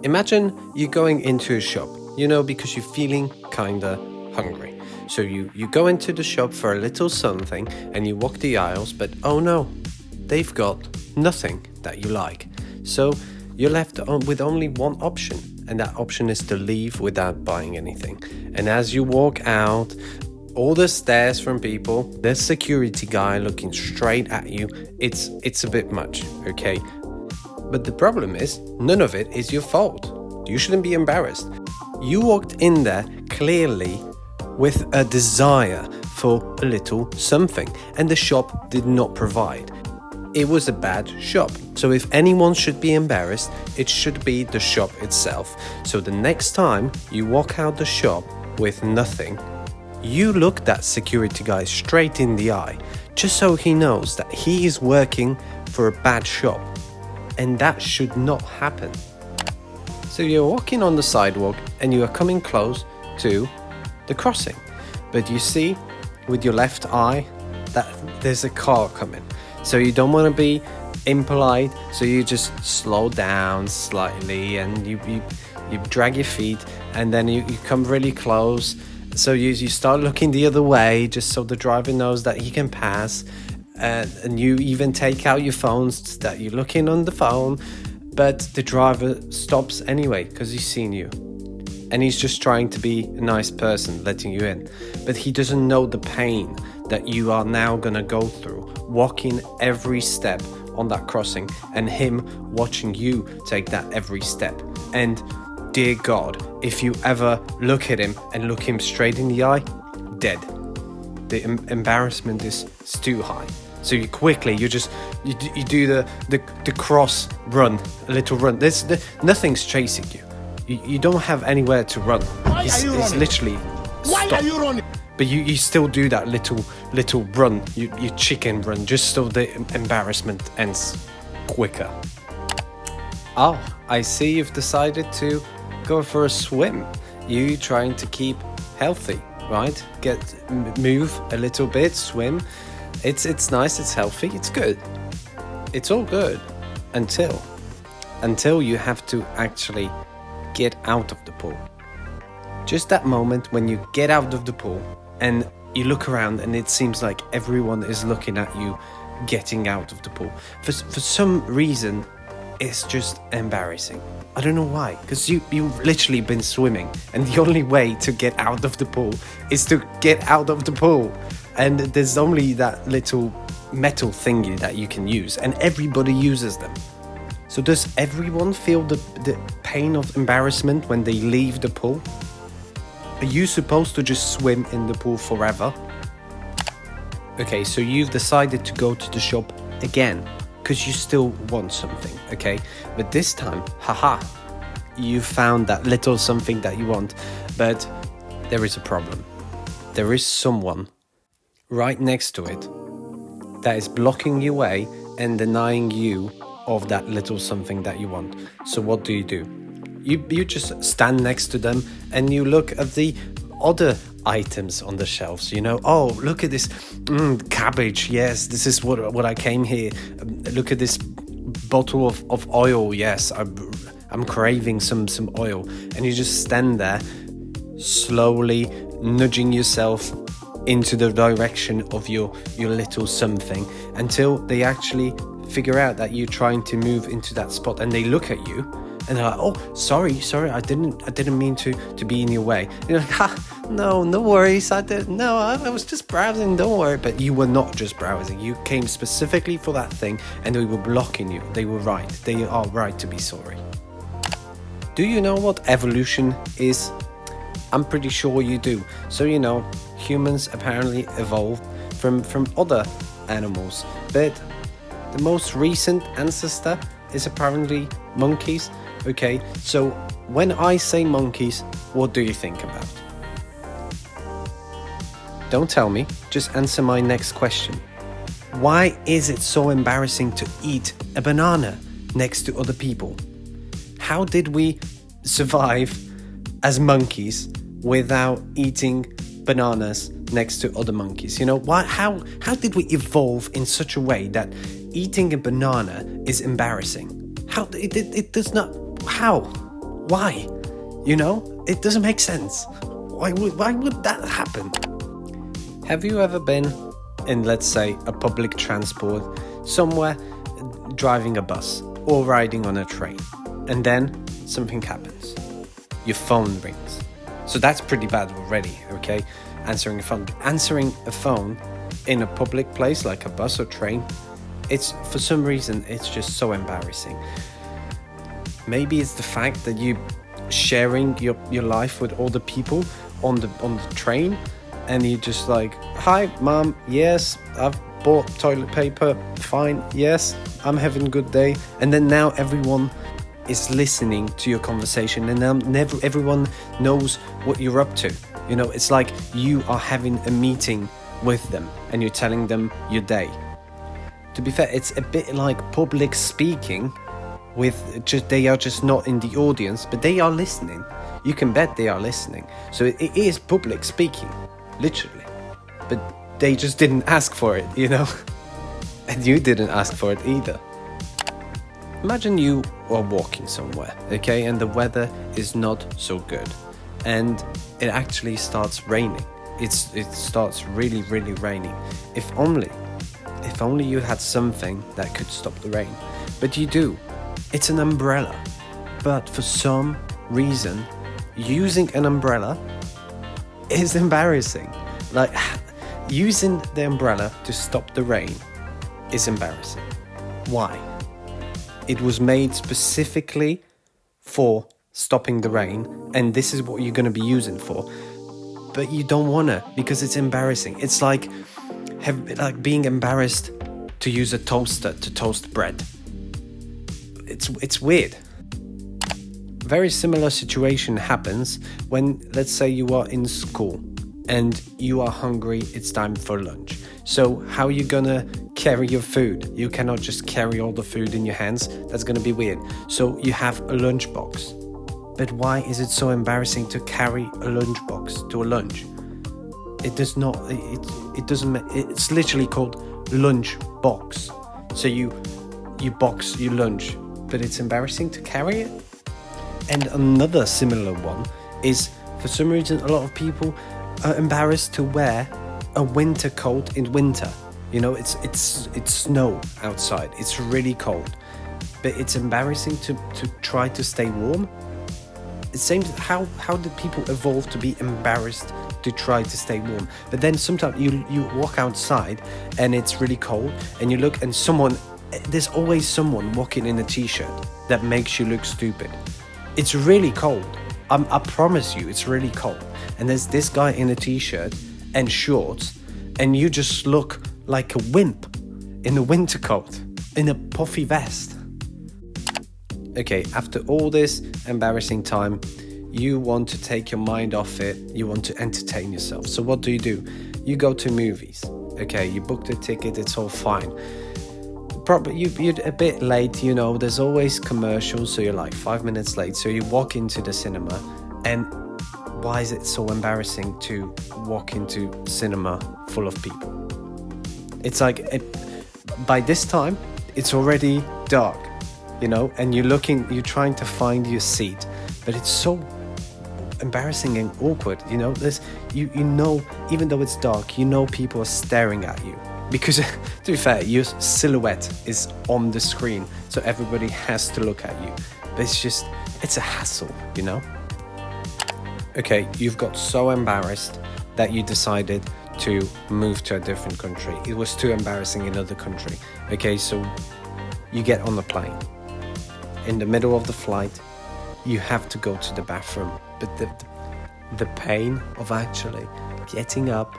Imagine you're going into a shop, because you're feeling kinda hungry. So you go into the shop for a little something and you walk the aisles, but oh no, they've got nothing that you like. So you're left with only one option, and that option is to leave without buying anything. And as you walk out, all the stares from people, the security guy looking straight at you, it's a bit much, okay? But the problem is, none of it is your fault. You shouldn't be embarrassed. You walked in there clearly with a desire for a little something, and the shop did not provide. It was a bad shop. So if anyone should be embarrassed, it should be the shop itself. So the next time you walk out the shop with nothing, you look that security guy straight in the eye, just so he knows that he is working for a bad shop. And that should not happen. So you're walking on the sidewalk and you are coming close to the crossing. But you see with your left eye that there's a car coming. So you don't want to be impolite, so you just slow down slightly and you drag your feet, and then you come really close. So you start looking the other way just so the driver knows that he can pass. And you even take out your phones that you're looking on the phone, but the driver stops anyway because he's seen you. And he's just trying to be a nice person, letting you in. But he doesn't know the pain that you are now going to go through, walking every step on that crossing and him watching you take that every step. And dear God, if you ever look at him and look him straight in the eye, dead. The embarrassment is too high. So you do the cross run, a little run. Nothing's chasing you. You don't have anywhere to run. He's literally Why stopped. are you running? But you still do that little run, you chicken run, just so the embarrassment ends quicker. Oh, I see you've decided to go for a swim. You trying to keep healthy, right? Move a little bit, swim. It's nice, it's healthy, it's good. It's all good until you have to actually get out of the pool. Just that moment when you get out of the pool and you look around and it seems like everyone is looking at you getting out of the pool. For some reason, it's just embarrassing. I don't know why, because you've literally been swimming and the only way to get out of the pool is to get out of the pool. And there's only that little metal thingy that you can use, and everybody uses them. So does everyone feel the pain of embarrassment when they leave the pool? Are you supposed to just swim in the pool forever? Okay, so you've decided to go to the shop again because you still want something, okay? But this time, you found that little something that you want, but there is a problem. There is someone right next to it that is blocking your way and denying you of that little something that you want. So what do? You just stand next to them and you look at the other items on the shelves. Oh, look at this cabbage. Yes, this is what I came here. Look at this bottle of oil. Yes, I'm craving some oil. And you just stand there, slowly nudging yourself into the direction of your little something until they actually figure out that you're trying to move into that spot, and they look at you and they're like, oh, sorry, I didn't mean to be in your way. And you're like, no worries, I was just browsing, don't worry. But you were not just browsing, you came specifically for that thing and they were blocking you. They were right, they are right to be sorry. Do you know what evolution is? I'm pretty sure you do. So humans apparently evolved from other animals, but the most recent ancestor is apparently monkeys. Okay, so when I say monkeys, what do you think about? Don't tell me, just answer my next question. Why is it so embarrassing to eat a banana next to other people? How did we survive as monkeys without eating bananas next to other monkeys? How did we evolve in such a way that eating a banana is embarrassing? How it does not? How? Why? You know, it doesn't make sense. Why would that happen? Have you ever been in, let's say, a public transport somewhere, driving a bus or riding on a train, and then something happens? Your phone rings. So that's pretty bad already, okay? Answering a phone in a public place like a bus or train, it's, for some reason, it's just so embarrassing. Maybe it's the fact that you sharing your life with all the people on the train, and you just like, hi mom, yes, I've bought toilet paper, fine, yes, I'm having a good day. And then now everyone is listening to your conversation, and now everyone knows what you're up to. You know, it's like you are having a meeting with them and you're telling them your day. To be fair, it's a bit like public speaking, with just, they are just not in the audience, but they are listening. You can bet they are listening. So it is public speaking, literally. But they just didn't ask for it, you know? And you didn't ask for it either. Imagine you are walking somewhere, okay, and the weather is not so good, and it actually starts raining. It starts really, really raining. If only you had something that could stop the rain. But you do. It's an umbrella. But for some reason, using an umbrella is embarrassing. Like, using the umbrella to stop the rain is embarrassing. Why? It was made specifically for stopping the rain, and this is what you're going to be using for. But you don't want to, because it's embarrassing. It's like being embarrassed to use a toaster to toast bread. It's weird. Very similar situation happens when, let's say, you are in school and you are hungry, it's time for lunch. So how are you gonna carry your food? You cannot just carry all the food in your hands. That's gonna be weird. So you have a lunchbox. But why is it so embarrassing to carry a lunchbox to a lunch? It does not, it doesn't, it's literally called lunch box. So you box your lunch, but it's embarrassing to carry it. And another similar one is, for some reason, a lot of people are embarrassed to wear a winter coat in winter. You know, it's snow outside. It's really cold, but it's embarrassing to try to stay warm. It seems, how did people evolve to be embarrassed to try to stay warm? But then sometimes you walk outside and it's really cold, and you look, and there's always someone walking in a t-shirt that makes you look stupid. It's really cold. I promise you, it's really cold. And there's this guy in a t-shirt and shorts, and you just look like a wimp in a winter coat, in a puffy vest. Okay, after all this embarrassing time, you want to take your mind off it. You want to entertain yourself. So what do? You go to movies. Okay, you booked a ticket, it's all fine. Probably you're a bit late, you know, there's always commercials, so you're like 5 minutes late. So you walk into the cinema, and why is it so embarrassing to walk into cinema full of people? It's like, by this time, it's already dark, you know, and you're trying to find your seat, but it's so embarrassing and awkward, you know. You know, even though it's dark, you know people are staring at you. Because, to be fair, your silhouette is on the screen, so everybody has to look at you. But it's a hassle, you know? Okay, you've got so embarrassed that you decided to move to a different country. It was too embarrassing in another country. Okay, so you get on the plane. In the middle of the flight, you have to go to the bathroom. But the pain of actually getting up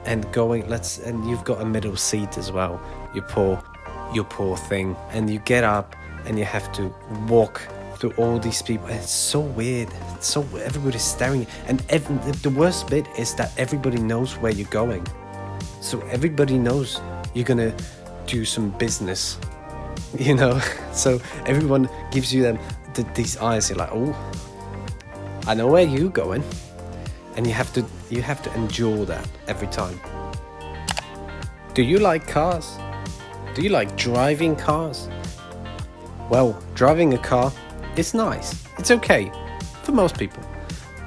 and going, and you've got a middle seat as well, you poor thing, and you get up and you have to walk through all these people, and it's so weird. Everybody's staring, and the worst bit is that everybody knows where you're going, so everybody knows you're gonna do some business, you know. So everyone gives you these eyes. You're like, oh, I know where you're going. And you have to endure that every time. Do you like cars? Do you like driving cars? Well, driving a car is nice. It's okay for most people.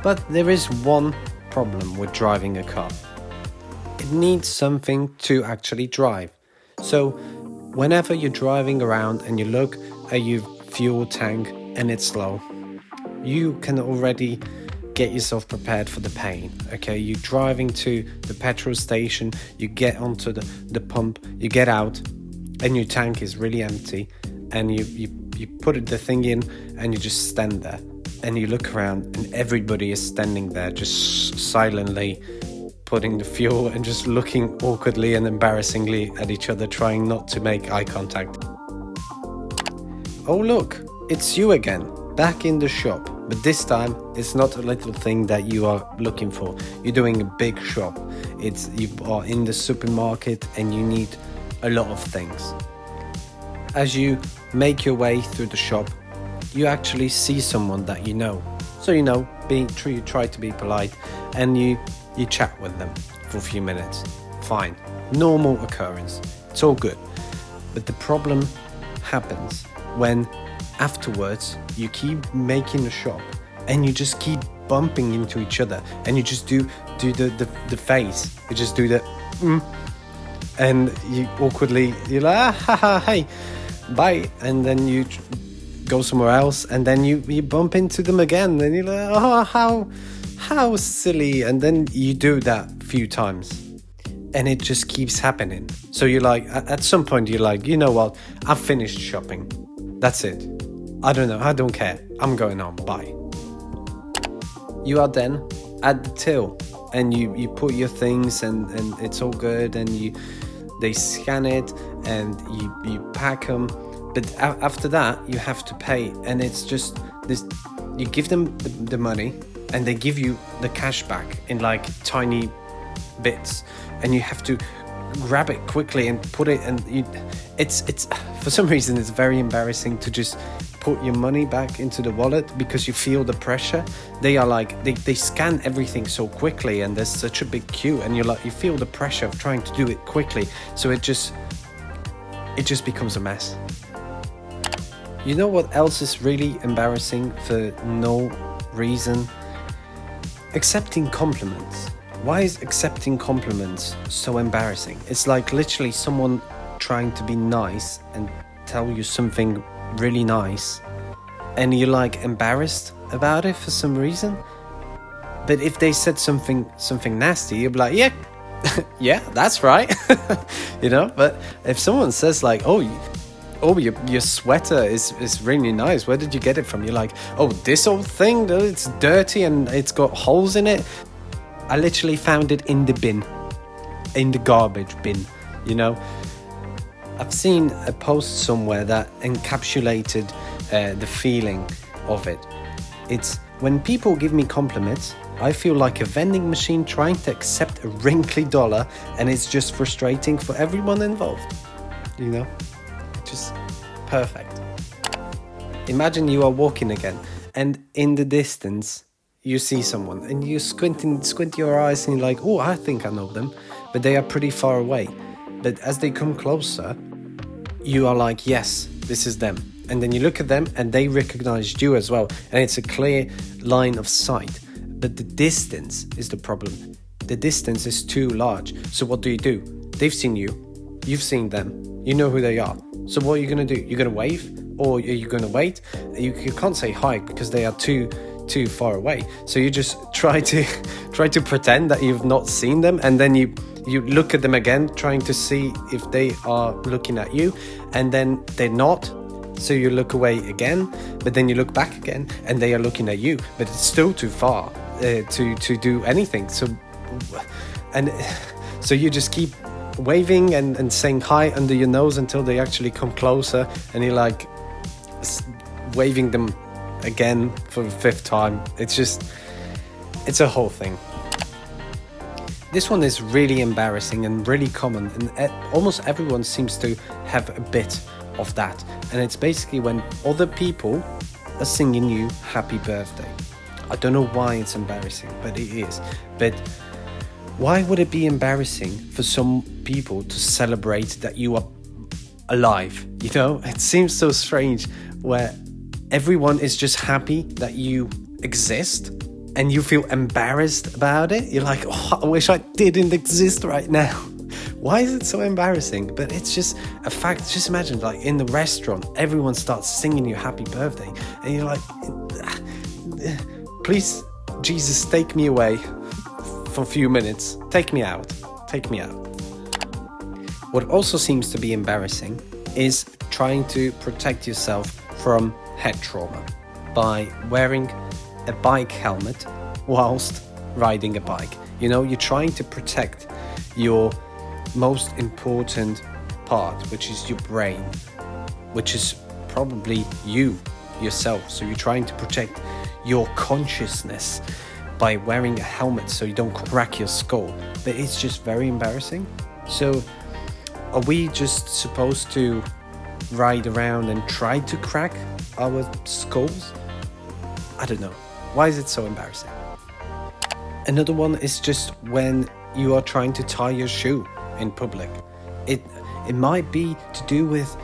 But there is one problem with driving a car. It needs something to actually drive. So whenever you're driving around and you look at your fuel tank and it's low, you can already get yourself prepared for the pain. Okay, you're driving to the petrol station, you get onto the pump, you get out, and your tank is really empty, and you put the thing in, and you just stand there, and you look around, and everybody is standing there, just silently putting the fuel and just looking awkwardly and embarrassingly at each other, trying not to make eye contact. Oh look, it's you again, back in the shop. But this time, it's not a little thing that you are looking for. You're doing a big shop. You are in the supermarket and you need a lot of things. As you make your way through the shop, you actually see someone that you know. So you try to be polite and you chat with them for a few minutes. Fine, normal occurrence. It's all good. But the problem happens when afterwards you keep making the shop and you just keep bumping into each other and you just do the face. You just do the and you awkwardly, you're like, hey, bye, and then you go somewhere else and then you bump into them again and you're like, oh, how silly, and then you do that a few times and it just keeps happening. So you're like, at some point you're like, you know what, I've finished shopping, that's it, I don't care, I'm going home, bye. You are then at the till and you put your things and it's all good, and they scan it and you pack them, but after that you have to pay, and it's just this, you give them the money and they give you the cash back in like tiny bits, and you have to grab it quickly and put it, and it's for some reason it's very embarrassing to just put your money back into the wallet because you feel the pressure. They are like, they scan everything so quickly and there's such a big queue, and you feel the pressure of trying to do it quickly, so it just becomes a mess. You know what else is really embarrassing for no reason? Accepting compliments. Why is accepting compliments so embarrassing? It's like literally someone trying to be nice and tell you something really nice, and you're like embarrassed about it for some reason. But if they said something nasty, you'd be like, yeah, that's right. But if someone says like, oh, your sweater is really nice, where did you get it from? You're like, oh, this old thing, it's dirty and it's got holes in it. I literally found it in the bin, in the garbage bin, I've seen a post somewhere that encapsulated the feeling of it. It's when people give me compliments, I feel like a vending machine trying to accept a wrinkly dollar, and it's just frustrating for everyone involved. Just perfect. Imagine you are walking again, and in the distance, you see someone, and you squint your eyes, and you're like, oh, I think I know them, but they are pretty far away. But as they come closer, you are like, yes, this is them. And then you look at them and they recognized you as well. And it's a clear line of sight. But the distance is the problem. The distance is too large. So what do? They've seen you. You've seen them. You know who they are. So what are you going to do? You're going to wave? Or are you going to wait? You can't say hi because they are too far away. So you just try to pretend that you've not seen them, and then you look at them again, trying to see if they are looking at you, and then they're not. So you look away again, but then you look back again, and they are looking at you, but it's still too far to do anything. So you just keep waving and saying hi under your nose until they actually come closer, and you're like waving them again for the fifth time. It's a whole thing. This one is really embarrassing and really common, and almost everyone seems to have a bit of that. And it's basically when other people are singing you happy birthday. I don't know why it's embarrassing, but it is. But why would it be embarrassing for some people to celebrate that you are alive? It seems so strange where everyone is just happy that you exist, and you feel embarrassed about it. You're like, oh, I wish I didn't exist right now. Why is it so embarrassing? But it's just a fact. Just imagine, like, in the restaurant, everyone starts singing you happy birthday, and you're like, please, Jesus, take me away for a few minutes. Take me out. Take me out. What also seems to be embarrassing is trying to protect yourself from head trauma by wearing a bike helmet whilst riding a bike. You know, you're trying to protect your most important part, which is your brain, which is probably you yourself. So you're trying to protect your consciousness by wearing a helmet so you don't crack your skull. But it's just very embarrassing. So are we just supposed to ride around and try to crack our skulls? I don't know. Why is it so embarrassing? Another one is just when you are trying to tie your shoe in public. It might be to do with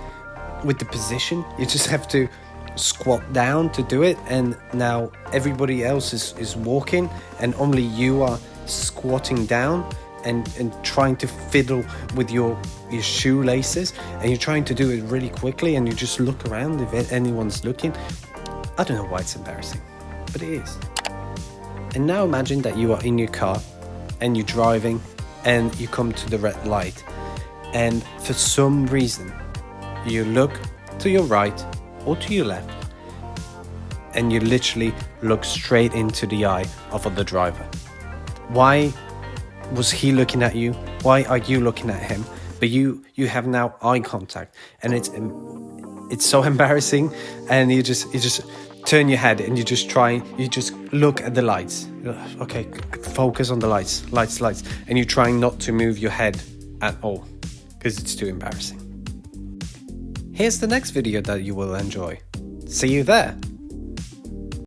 the position. You just have to squat down to do it, and now everybody else is walking and only you are squatting down and trying to fiddle with your shoelaces, and you're trying to do it really quickly, and you just look around if anyone's looking. I don't know why it's embarrassing, but it is. And now imagine that you are in your car and you're driving and you come to the red light, and for some reason you look to your right or to your left and you literally look straight into the eye of the driver. Why was he looking at you? Why are you looking at him? But you have now eye contact, and it's so embarrassing, and you just turn your head and you just look at the lights. Okay, focus on the lights, and you're trying not to move your head at all because it's too embarrassing. Here's the next video that you will enjoy. See you there.